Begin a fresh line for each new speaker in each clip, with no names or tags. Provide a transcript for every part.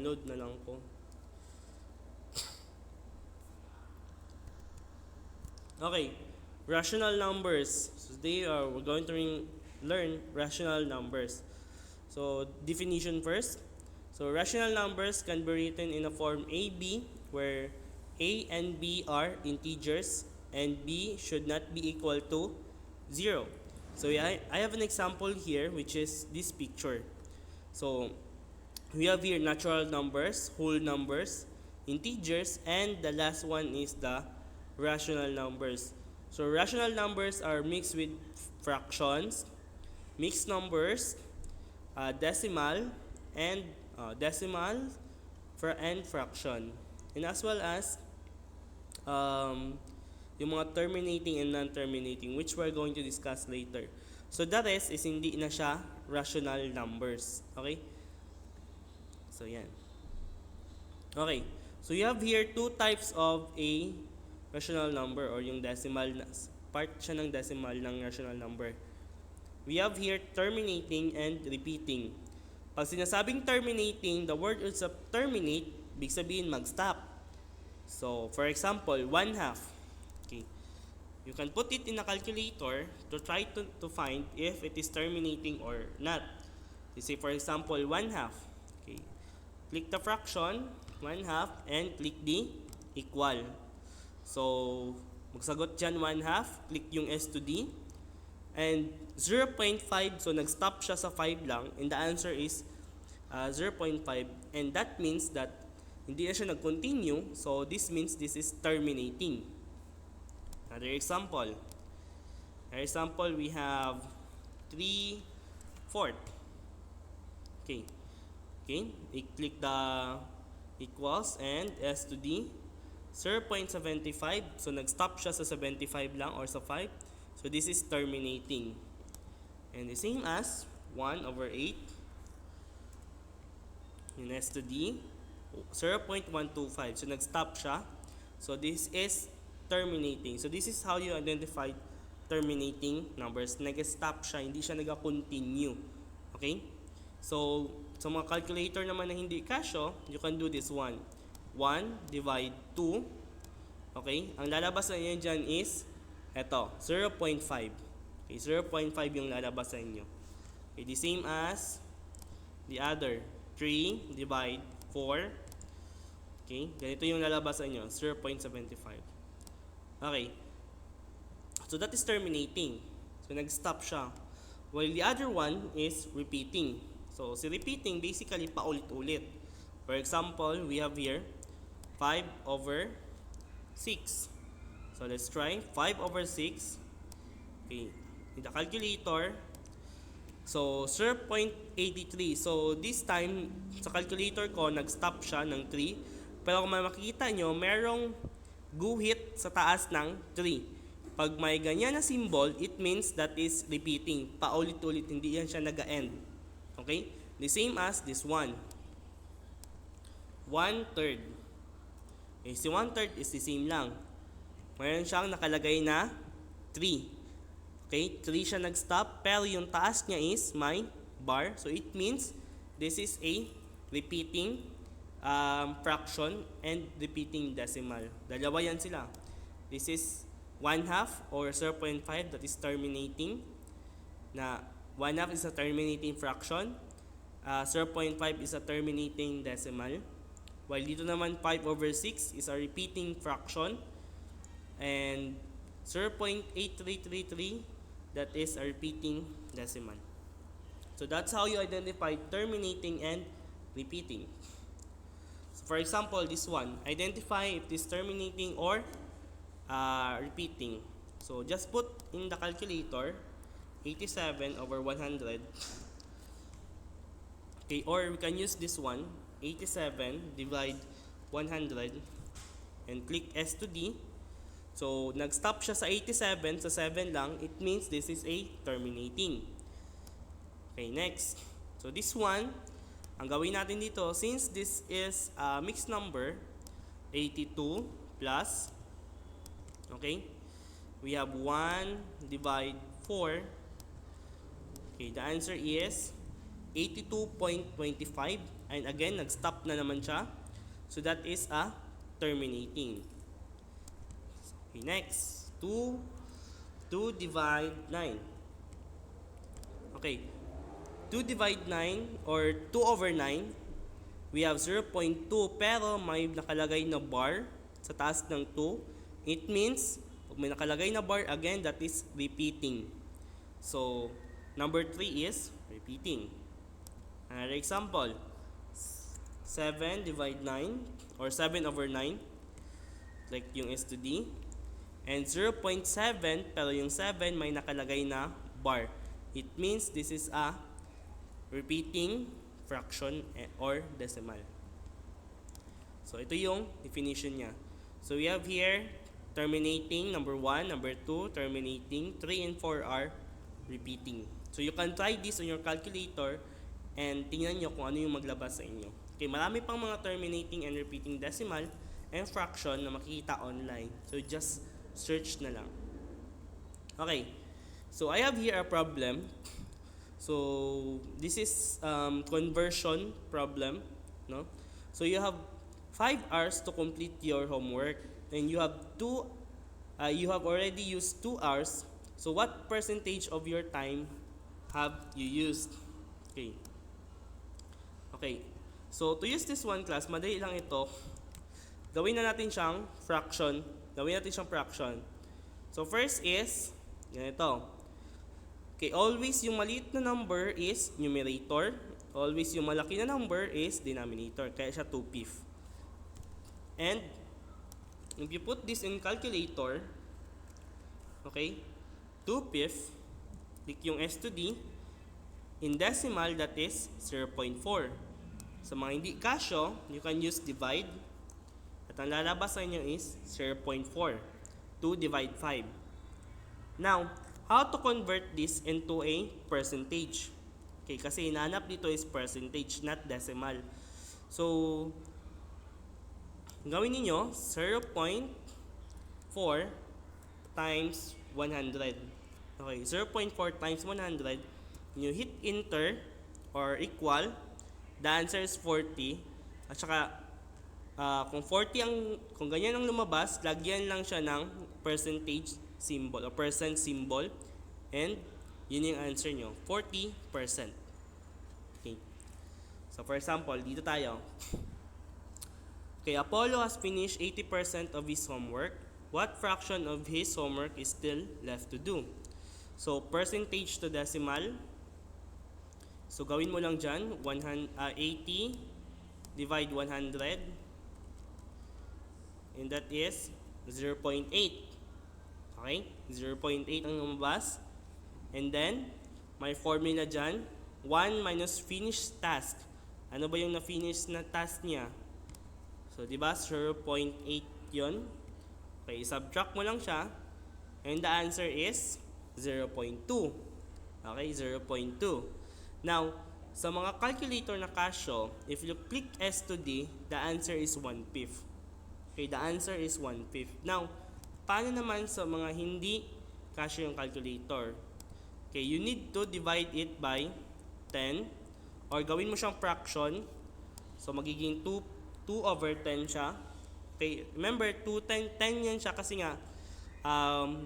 download na lang ko. Okay, rational numbers. So we're going to learn rational numbers. So definition first. So rational numbers can be written in a form AB, where A and B are integers and B should not be equal to 0. So I have an example here, which is this picture. So we have here natural numbers, whole numbers, integers, and the last one is the rational numbers. So rational numbers are mixed with fractions, mixed numbers, decimal, and fraction, and as well as yung mga terminating and non-terminating, which we're going to discuss later. So the rest is hindi na siya rational numbers. Okay? So yan. Okay. So you have here two types of a rational number, or yung decimal, part siya ng decimal ng rational number. We have here terminating and repeating. Pag sinasabing terminating, the word is terminate, big sabihin mag-stop. So, for example, 1/2. Okay. You can put it in a calculator to try to find if it is terminating or not. You say, for example, 1/2. Okay. Click the fraction, 1/2, and click the equal. So, magsagot dyan 1/2, click yung S to D. And 0.5, so nag-stop siya sa 5 lang, and the answer is 0.5, and that means that hindi na siya nag-continue, so this means this is terminating. Another example, we have 3/4. Okay, i-click the equals and S to D, 0.75, so nag-stop siya sa 75 lang or sa 5. So this is terminating. And the same as 1/8 in S to D, 0.125. So nag-stop siya. So this is terminating. So this is how you identify terminating numbers. Nag-stop siya, hindi siya nag-continue. Okay? So sa mga calculator naman na hindi kasyo, you can do this one. 1 divide 2. Okay? Ang lalabas na niyo dyan is eto, 0.5. Okay, 0.5 yung lalabas sa inyo. Okay, the same as the other. 3 divide 4. Okay, ganito yung lalabas sa inyo, 0.75. Okay. So that is terminating. So nag-stop siya. While the other one is repeating. So si repeating basically paulit-ulit. For example, we have here 5/6. So let's try 5/6. Okay, in the calculator, so 0.83. So this time sa calculator ko nag-stop siya ng 3. Pero kung makikita nyo, merong guhit sa taas ng 3. Pag may ganyan na symbol, it means that is repeating. Paulit-ulit, hindi yan siya nag-end. Okay? The same as this one. 1/3. Okay, si 1/3 is the same lang. Mayroon siyang nakalagay na 3. Okay, 3 siya nag-stop, pero yung taas niya is may bar. So it means this is a repeating fraction and repeating decimal. Dalawa yan sila. This is 1/2 or 0.5, that is terminating. Na 1/2 is a terminating fraction. 0.5 is a terminating decimal. While dito naman 5/6 is a repeating fraction. And 0.8333, that is a repeating decimal. So that's how you identify terminating and repeating. So for example, this one, identify if it is terminating or repeating. So just put in the calculator 87/100. Okay, or we can use this one, 87 divide 100, and click S to D. So, nag-stop siya sa 87, sa 7 lang, it means this is a terminating. Okay, next. So, this one, ang gawin natin dito, since this is a mixed number, 82 plus, okay, we have 1 divide 4. Okay, the answer is 82.25. And again, nag-stop na naman siya. So that is a terminating. Okay, next. 2 divide 9. Okay. 2 divide 9 or 2 over 9. We have 0.2 pero may nakalagay na bar sa taas ng 2. It means, pag may nakalagay na bar again, that is repeating. So, number 3 is repeating. Another example, 7 divide 9 or 7 over 9, like yung S to D. And 0.7, pero yung 7 may nakalagay na bar. It means this is a repeating fraction or decimal. So, ito yung definition niya. So, we have here terminating, number 1, number 2, terminating, 3 and 4 are repeating. So, you can try this on your calculator and tingnan nyo kung ano yung maglabas sa inyo. Okay, marami pang mga terminating and repeating decimal and fraction na makikita online. So, just search na lang. Okay, so I have here a problem. So, this is conversion problem, no? So, you have 5 hours to complete your homework, and you have already used 2 hours. So, what percentage of your time have you used? Okay. Okay. So, to use this one class, madali lang ito. Gawin na natin siyang fraction. So, first is, ganito. Okay, always yung maliit na number is numerator. Always yung malaki na number is denominator. Kaya siya 2/5. And, if you put this in calculator, okay, 2/5, click yung S to D, in decimal, that is 0.4. Sa mga hindi kasyo, you can use divide. At ang lalabas sa inyo is 0.4. 2 divide 5. Now, how to convert this into a percentage? Okay, kasi hinahanap dito is percentage, not decimal. So, gawin niyo 0.4 times 100. Okay, 0.4 times 100. You hit enter or equal. The answer is 40. At saka, kung ganyan ang lumabas, lagyan lang siya ng percentage symbol o percent symbol, and yun yung answer nyo, 40%. Okay. So, for example, dito tayo. Okay, Apollo has finished 80% of his homework. What fraction of his homework is still left to do? So, percentage to decimal. So, gawin mo lang dyan, 80 divide 100. And that is 0.8. Okay? 0.8 ang lumabas. And then, may formula dyan. 1 minus finished task. Ano ba yung na-finish na task niya? So, di ba? 0.8 yun. Okay, subtract mo lang siya. And the answer is 0.2. Okay, 0.2. Now, sa mga calculator na kasyo, if you click S to D, the answer is 1/5. Okay, the answer is 1/5. Now, paano naman sa mga hindi kasyo yung calculator? Okay, you need to divide it by 10 or gawin mo siyang fraction. So, magiging 2 over 10 siya. Okay, remember, 10 yan siya kasi nga,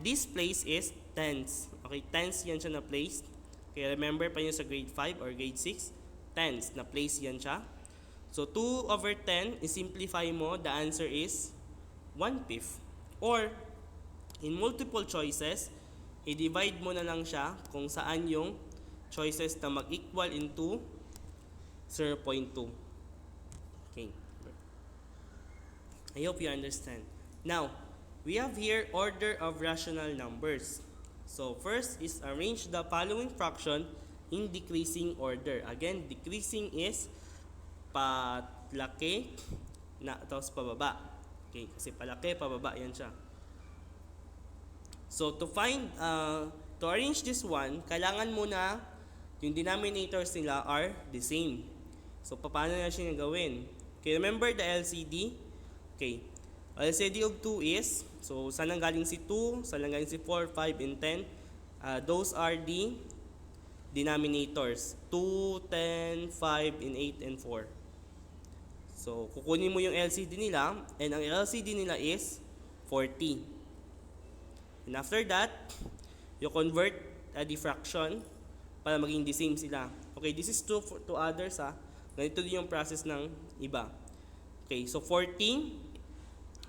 this place is tens. Okay, tens yan siya na place. Okay, remember pa yun sa grade 5 or grade 6, tens, na place yan siya. So, 2 over 10, i-simplify mo, the answer is 1/5. Or, in multiple choices, i-divide mo na lang siya kung saan yung choices na mag-equal into 0.2. Okay. I hope you understand. Now, we have here order of rational numbers. So, first is arrange the following fraction in decreasing order. Again, decreasing is palaki na tapos pababa. Okay, kasi palaki, pababa, yan siya. So, to arrange this one, kailangan muna yung denominators nila are the same. So, paano na siya gawin? Okay, remember the LCD? Okay, LCD of 2 is, so saan galing si 2, saan galing si 4, 5, and 10? Those are the denominators, 2, 10, 5, and 8, and 4. So, kukunin mo yung LCD nila, and ang LCD nila is 40. And after that, you convert the fraction para maging the same sila. Okay, this is true to others ha. Ganito din yung process ng iba. Okay, so 40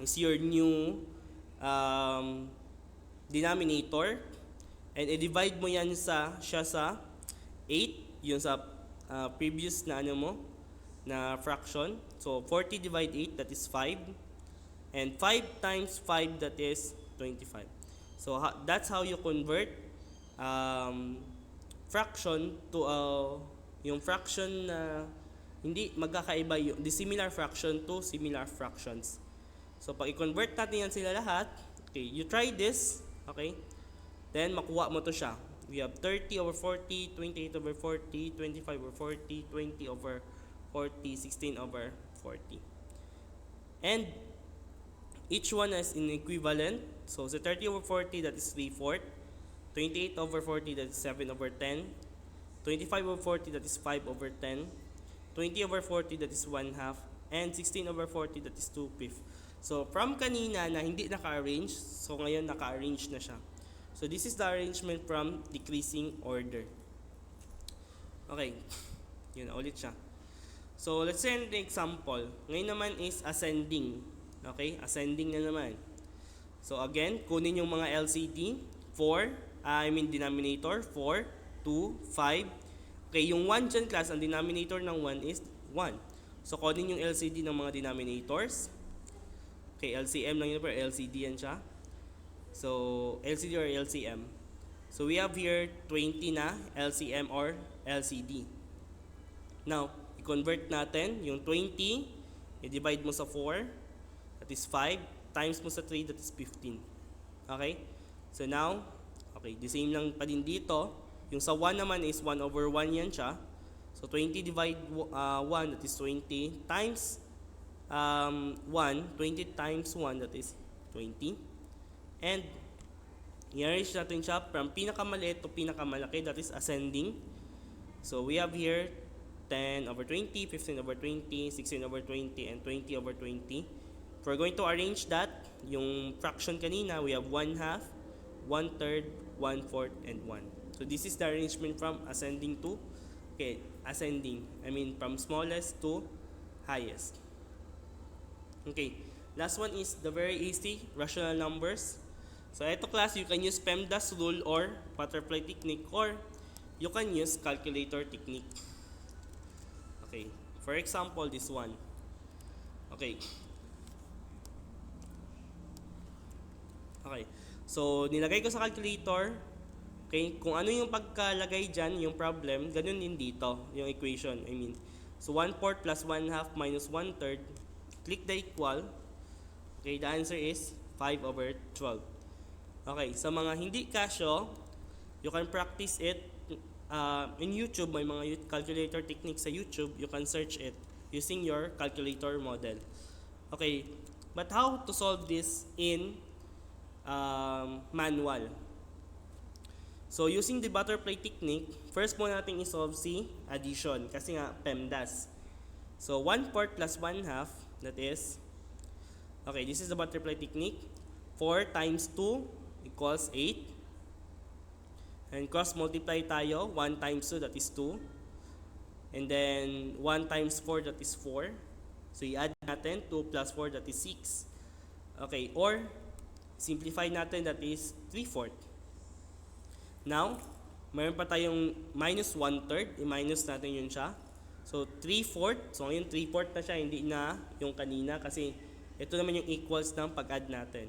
is your new denominator, and i-divide mo yan siya sa 8, yung sa previous na na fraction. So 40 divide 8, that is 5, and 5 times 5, that is 25. So that's how you convert fraction to yung fraction na hindi magkakaiba, yung dissimilar fraction to similar fractions. So pag i-convert natin yan sila lahat, okay, you try this, okay, then makuha mo to siya. We have 30 over 40, 28 over 40, 25 over 40, 20 over 40, 16 over 40. And each one is in equivalent. So 30 over 40, that is 3/4. 28 over 40, that is 7 over 10. 25 over 40, that is 5 over 10. 20 over 40, that is 1/2. And 16 over 40, that is 2/5. So from kanina na hindi naka-arrange, so ngayon naka-arrange na siya. So this is the arrangement from decreasing order. Okay, yun na ulit siya. So let's say an example. Ngayon naman is ascending. Okay, ascending na naman. So again, kunin yung mga LCD. Denominator, 4, 2, 5. Okay, yung 1 dyan class, ang denominator ng 1 is 1. So kunin yung LCD ng mga denominators. Okay, LCM lang yun, pero LCD yan siya. So, LCD or LCM. So we have here 20 na LCM or LCD. Now, i-convert natin yung 20, i-divide mo sa 4, that is 5, times mo sa 3, that is 15. Okay? So now, okay, the same lang pa din dito. Yung sa 1 naman is 1 over 1 yan siya. So 20 divide 1, that is 20, times 1, 20 times 1, that is 20. And i-arrange natin siya from pinakamaliit to pinakamalaki, that is ascending. So we have here 10 over 20, 15 over 20, 16 over 20, and 20 over 20. If we're going to arrange that, yung fraction kanina, we have 1/2, 1/3, 1/4, and 1. So this is the arrangement from ascending to, okay, ascending. I mean from smallest to highest. Okay, last one is the very easy rational numbers. So ito class, you can use PEMDAS rule or butterfly technique, or you can use calculator technique. Okay, for example, this one. Okay. Okay. So, nilagay ko sa calculator, okay, kung ano yung pagkalagay dyan, yung problem, ganun din dito, yung equation, I mean. So, 1/4 plus 1/2 minus 1/3, click the equal, okay, the answer is 5 over 12. Okay, sa mga hindi kasyo, you can practice it in YouTube, may mga calculator techniques sa YouTube, you can search it using your calculator model. Okay, but how to solve this in manual? So using the butterfly technique, first mo natin i-solve si addition kasi nga PEMDAS. So 1/4 plus 1/2, that is, okay, this is the butterfly technique. 4 times 2 equals 8. And cross multiply tayo, 1 times 2, that is 2. And then 1 times 4, that is 4. So i-add natin 2 plus 4, that is 6. Okay, or simplify natin, that is 3/4. Now, mayroon pa tayong minus 1/3, i-minus natin yun siya. So 3/4, so ngayon 3/4 na siya, hindi na yung kanina kasi ito naman yung equals ng pag-add natin.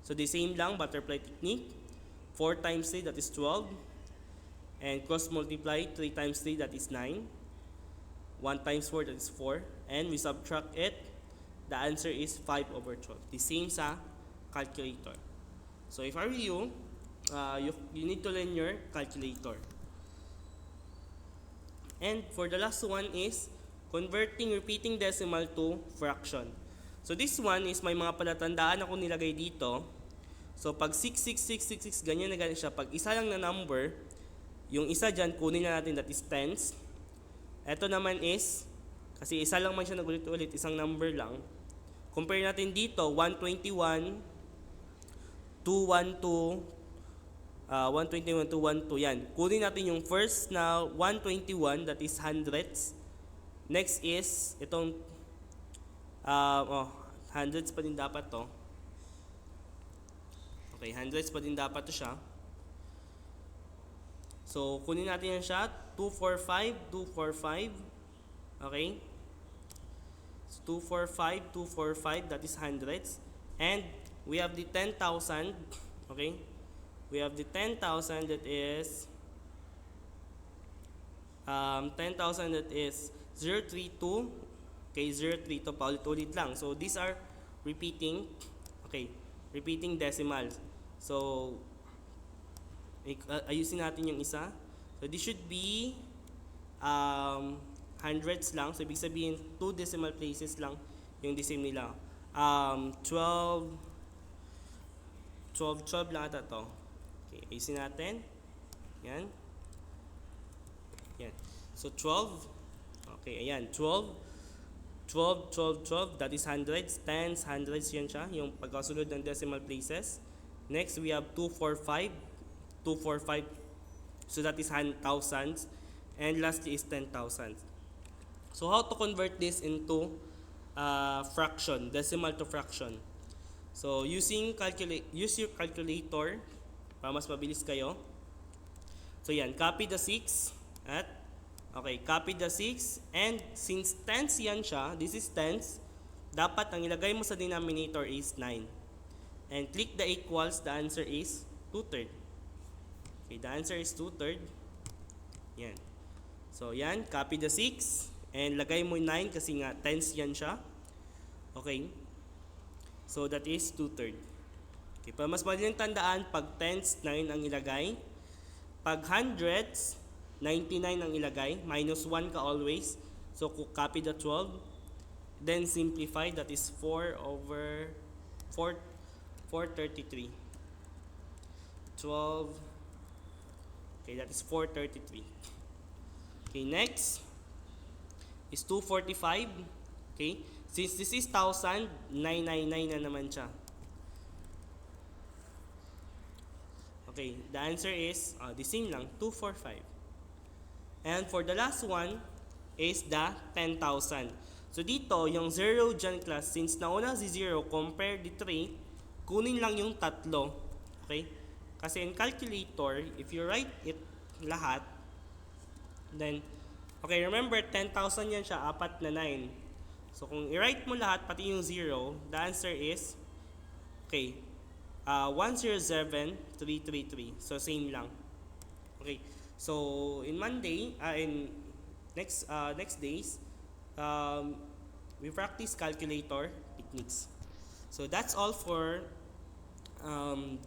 So the same lang, butterfly technique. 4 times 3, that is 12. And cross multiply, 3 times 3, that is 9. 1 times 4, that is 4. And we subtract it, the answer is 5 over 12. The same sa calculator. So if I were you, you need to learn your calculator. And for the last one is converting repeating decimal to fraction. So this one is may mga palatandaan ako nilagay dito. So pag 66666 ganyan na ganyan siya. Pag isa lang na number, yung isa dyan kunin na natin, that is tens. Ito naman is Kasi isa lang man siya nagulit-ulit, isang number lang. Compare natin dito, 121, 212, 121, 212, yan. Kunin natin yung first na 121, that is hundreds. Next is, itong, hundreds pa din dapat to. Okay, hundreds pa din dapat to siya. So, kunin natin yan siya, 245, 245. Okay? So, 245, 245, that is hundreds. And we have the 10,000. Okay? We have the 10,000 that is 10,000 that is 032. Okay, 032, paulit-ulit lang. So, these are repeating. Okay, repeating decimals. So, ayusin natin yung isa. So, this should be hundreds lang. So, ibig sabihin, 2 decimal places lang yung decimal nila. 12 lang ata to. Okay, ayusin natin. Yan. Yan. So, 12. Okay, ayan. 12, 12. That is hundreds. Tens, hundreds yan siya. Yung pagkasunod ng decimal places. Next, we have 245. 245. So, that is thousands. And lastly is 10,000. So, how to convert this into fraction, decimal to fraction? So, use your calculator para mas mabilis kayo. So, yan. Copy the 6 at copy the 6. And since tens yan siya, this is tens, dapat ang ilagay mo sa denominator is 9. And click the equals, the answer is 2/3. Okay, the answer is 2/3. Yan. So, yan. Copy the 6. And lagay mo 9 kasi nga tens yan siya. Okay. So, that is 2/3. Okay, para mas madaling tandaan, pag tens, 9 ang ilagay. Pag hundreds, 99 ang ilagay. Minus 1 ka always. So, copy the 12. Then, simplify. That is 433. 12. Okay, that is 433. Okay, next is 245. Okay, since this is 1,000, 999 na naman siya. Okay, the answer is the same lang, 245. And for the last one is the 10,000. So dito, yung 0 dyan class, since nauna si 0, compare the 3, kunin lang yung tatlo. Okay? Kasi in calculator, if you write it lahat, then, okay, remember, 10,000 yan siya, 4 na 9. So kung i-write mo lahat, pati yung 0, the answer is, okay, 107,333. So same lang. Okay. So in Monday, in next days, we practice calculator techniques. So that's all for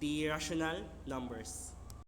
the rational numbers.